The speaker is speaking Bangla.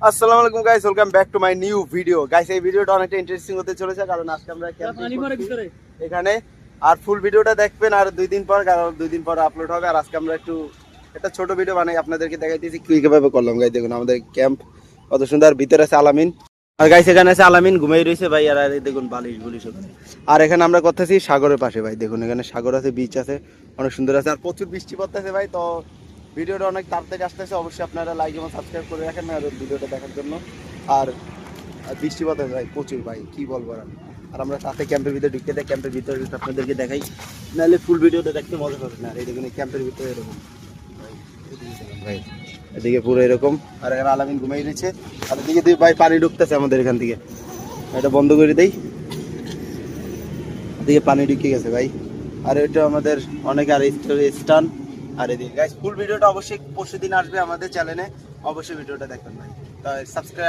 আসসালামু আলাইকুম guys, welcome back to my new video. Guys এই ভিডিওটা অনেকটা ইন্টারেস্টিং হতে চলেছে কারণ আজকে আমরা এখানে আর ফুল ভিডিওটা দেখবেন আর 2 দিন পর, কারণ 2 দিন পর আপলোড হবে। আর আজকে আমরা একটু একটা ছোট ভিডিও বানাই আপনাদেরকে দেখাইতেছি কিভাবে করলাম। গাইস দেখুন আমাদের ক্যাম্প কত সুন্দর, ভিতরে আছে আলামিন আর গাইস এখানে আছে আলামিন ঘুমিয়ে রয়েছে ভাই। আর দেখুন বালিশ বুলিশ ওখানে। আর এখানে আমরা করতেছি সাগরের পাশে ভাই, দেখুন এখানে সাগর আছে, বিচ আছে, অনেক সুন্দর আছে আর প্রচুর বৃষ্টি পড়তেছে ভাই। তো ভিডিওটা অনেক তাড়াতাড়ি আসতেছে, অবশ্যই আপনারা লাইক এবং সাবস্ক্রাইব করে রাখেন আর ভিডিওটা দেখার জন্য। আর বৃষ্টি পড়তেছে ভাই প্রচুর ভাই, কি বলবো আর আমি। আর আমরা সাথে ক্যাম্পের ভিতরে ঢুকতে দেয়, ক্যাম্পের ভিতরে আপনাদেরকে দেখাই, নাহলে ফুল ভিডিওটা দেখতে মজা পাবেন না। আর এই দেখুন ক্যাম্পের ভিতরে এরকম ভাই, এদিকে পুরো এরকম। আর এখানে আলামিন ঘুমিয়ে রয়েছে আর এদিকে ভাই পানি ঢুকতেছে আমাদের এখান থেকে, এটা বন্ধ করে দেই। এদিকে পানি ঢুকে গেছে ভাই। আর এটা আমাদের অনেক আর স্টান। আর এদিকে গাইস ফুল ভিডিওটা অবশ্যই পরশুদিন আসবে আমাদের চ্যানেলে, অবশ্যই ভিডিওটা দেখবেন ভাই। তো সাবস্ক্রাইব